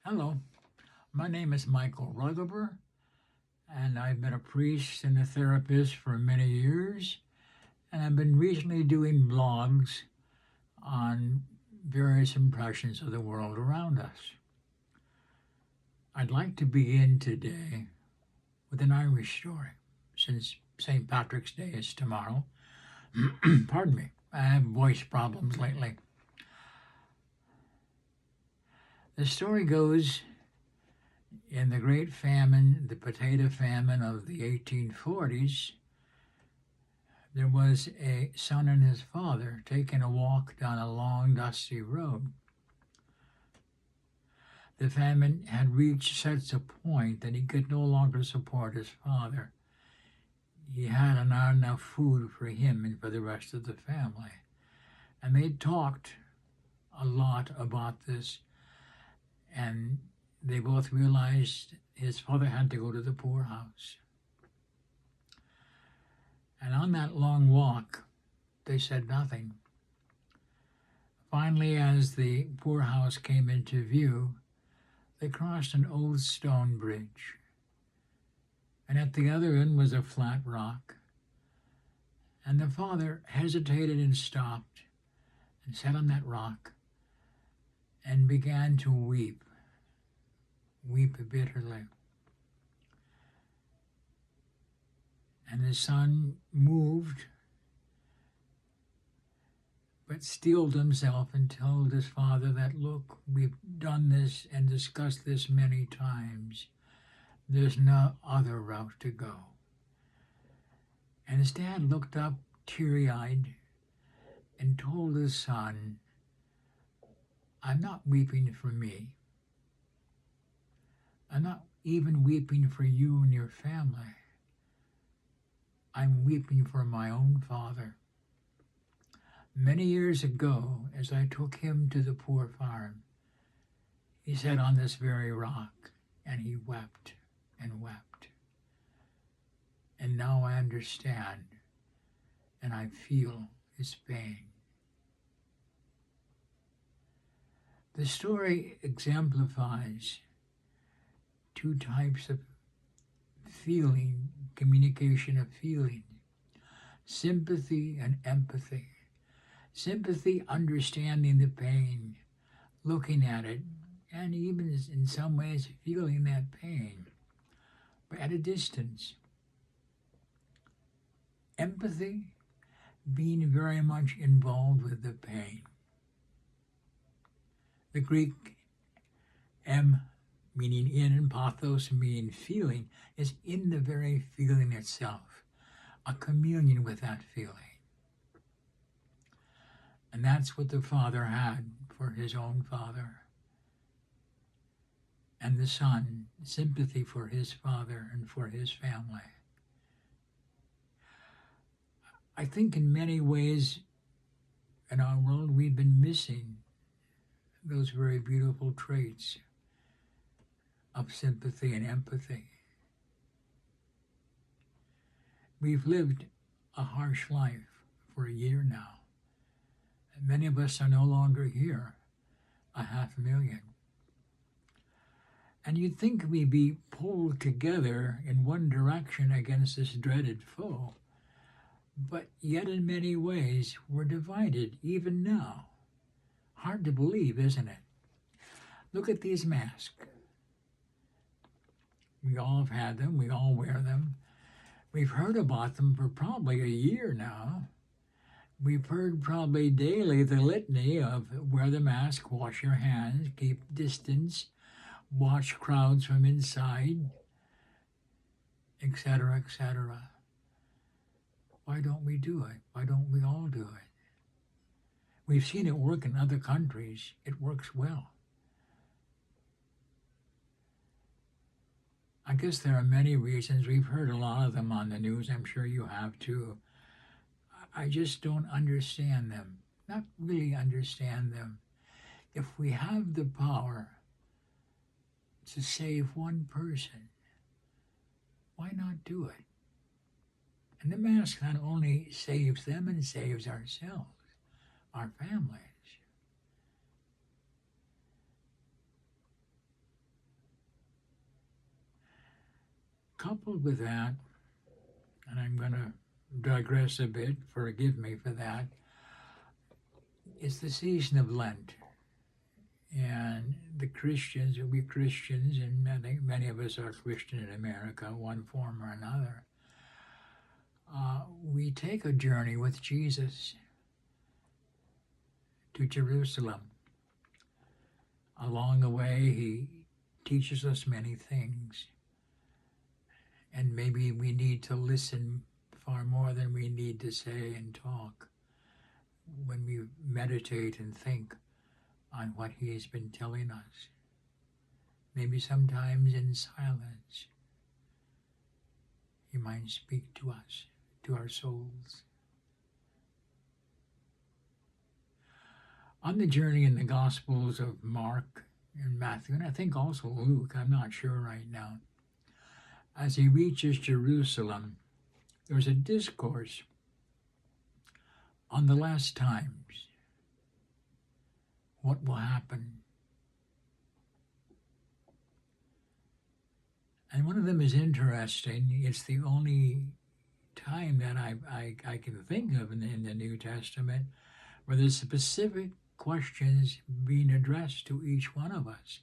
Hello, my name is Michael Ruggaber, and I've been a priest and a therapist for many years. And I've been recently doing blogs on various impressions of the world around us. I'd like to begin today with an Irish story, since St. Patrick's Day is tomorrow. Pardon me, I have voice problems lately. The story goes in the Great Famine, the potato famine of the 1840s, there was a son and his father taking a walk down a long, dusty road. The famine had reached such a point that he could no longer support his father. He had not enough food for him and for the rest of the family. And they talked a lot about this, and they both realized his father had to go to the poorhouse. And on that long walk, they said nothing. Finally, as the poorhouse came into view, they crossed an old stone bridge. And at the other end was a flat rock. And the father hesitated and stopped and sat on that rock and began to weep bitterly. And the son moved, but steeled himself and told his father that, look, we've done this and discussed this many times. There's no other route to go. And his dad looked up teary-eyed and told his son, I'm not weeping for me. I'm not even weeping for you and your family. I'm weeping for my own father. Many years ago, as I took him to the poor farm, he sat on this very rock and he wept and wept. And now I understand and I feel his pain. The story exemplifies two types of feeling, communication of feeling, sympathy and empathy. Sympathy, understanding the pain, looking at it, and even in some ways feeling that pain, but at a distance. Empathy, being very much involved with the pain. The Greek meaning in, and pathos meaning feeling, is in the very feeling itself, a communion with that feeling. And that's what the father had for his own father. And the son, sympathy for his father and for his family. I think in many ways in our world we've been missing those very beautiful traits of sympathy and empathy. We've lived a harsh life for a year now. And many of us are no longer here, 500,000. And you'd think we'd be pulled together in one direction against this dreaded foe. But yet in many ways we're divided even now. Hard to believe, isn't it? Look at these masks. We all have had them. We all wear them. We've heard about them for probably a year now. We've heard probably daily the litany of wear the mask, wash your hands, keep distance, watch crowds from inside, etc., etc. Why don't we do it? Why don't we all do it? We've seen it work in other countries. It works well. I guess there are many reasons. We've heard a lot of them on the news. I'm sure you have too. I just don't understand them. Not really understand them. If we have the power to save one person, why not do it? And the mask not only saves them and saves ourselves, our families. Coupled with that, and I'm going to digress a bit, forgive me for that, it's the season of Lent. And the Christians, we Christians, and I think many of us are Christian in America, one form or another, we take a journey with Jesus to Jerusalem. Along the way, he teaches us many things. And maybe we need to listen far more than we need to say and talk when we meditate and think on what he has been telling us. Maybe sometimes in silence, he might speak to us, to our souls. On the journey in the Gospels of Mark and Matthew, and I think also Luke, I'm not sure right now, as he reaches Jerusalem, there's a discourse on the last times. What will happen? And one of them is interesting. It's the only time that I can think of in the New Testament where there's specific questions being addressed to each one of us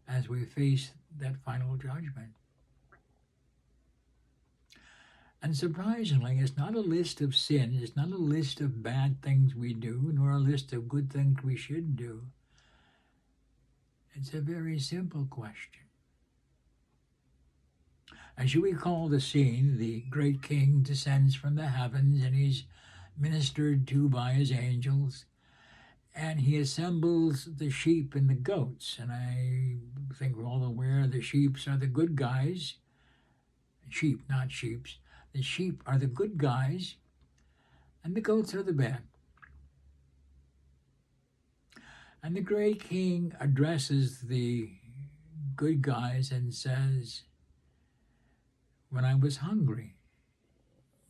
as we face that final judgment. And surprisingly, it's not a list of sins, it's not a list of bad things we do, nor a list of good things we should do. It's a very simple question. As you recall the scene, the great king descends from the heavens and he's ministered to by his angels, and he assembles the sheep and the goats. And I think we're all aware the sheep are the good guys. Sheep, not sheeps. The sheep are the good guys, and the goats are the bad. And the great king addresses the good guys and says, when I was hungry,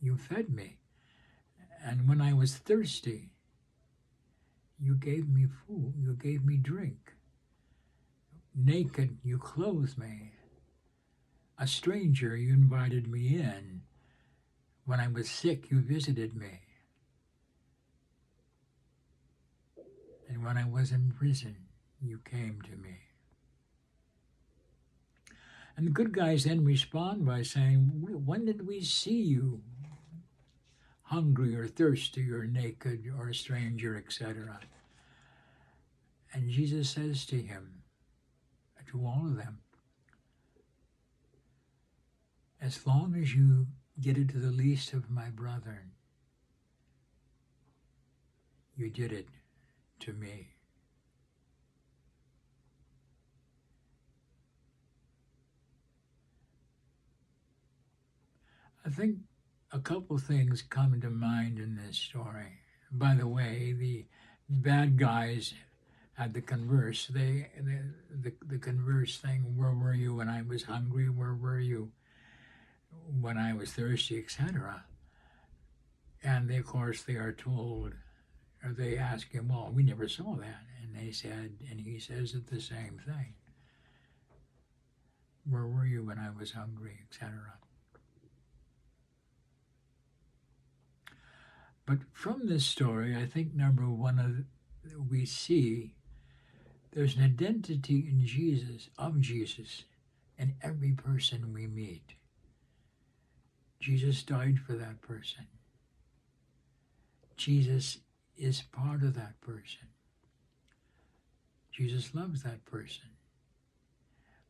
you fed me. And when I was thirsty, you gave me food, you gave me drink. Naked, you clothed me. A stranger, you invited me in. When I was sick, you visited me. And when I was in prison, you came to me. And the good guys then respond by saying, when did we see you hungry or thirsty or naked or a stranger, etc.? And Jesus says to him, to all of them, as long as you did it to the least of my brethren, you did it to me. I think a couple things come to mind in this story. By the way, the bad guys had the converse. The converse thing, where were you when I was hungry? Where were you when I was thirsty, etc.? And they, of course, they are told, or they ask him, well, we never saw that. And they said, and he says it the same thing. Where were you when I was hungry, etc.? But from this story, I think number one, we see there's an identity in Jesus, of Jesus, in every person we meet. Jesus died for that person. Jesus is part of that person. Jesus loves that person.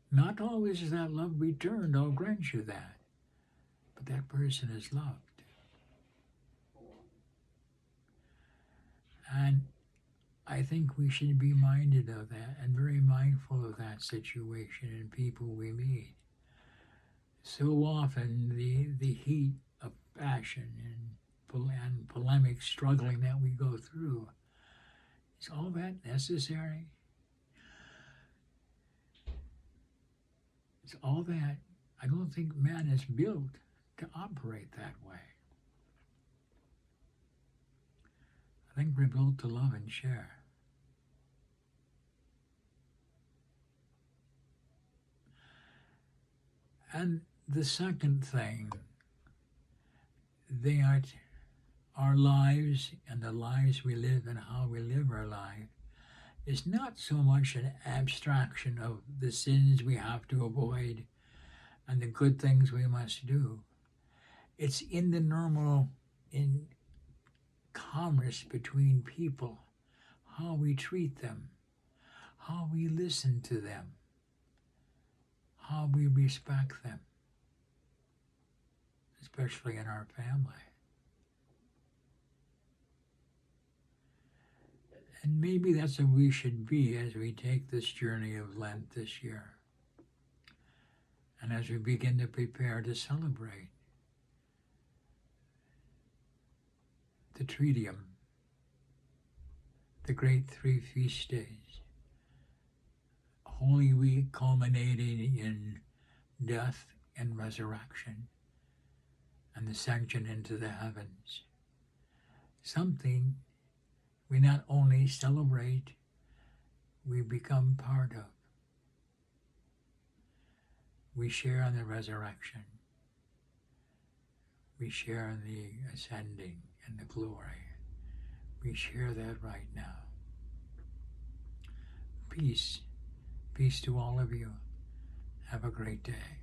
Not always is that love returned, I'll grant you that. But that person is loved. And I think we should be minded of that and very mindful of that situation in people we meet. So often the heat of passion and polemic struggling that we go through, is all that necessary? Is all that? I don't think man is built to operate that way. I think we're built to love and share. And The second thing, that our lives and the lives we live and how we live our life is not so much an abstraction of the sins we have to avoid and the good things we must do. It's in the normal in commerce between people, how we treat them, how we listen to them, how we respect them, especially in our family. And maybe that's what we should be as we take this journey of Lent this year. And as we begin to prepare to celebrate the Triduum, the great 3 feast days, Holy Week culminating in death and resurrection and ascension into the heavens. Something we not only celebrate, we become part of. We share in the resurrection. We share in the ascending and the glory. We share that right now. Peace. Peace to all of you. Have a great day.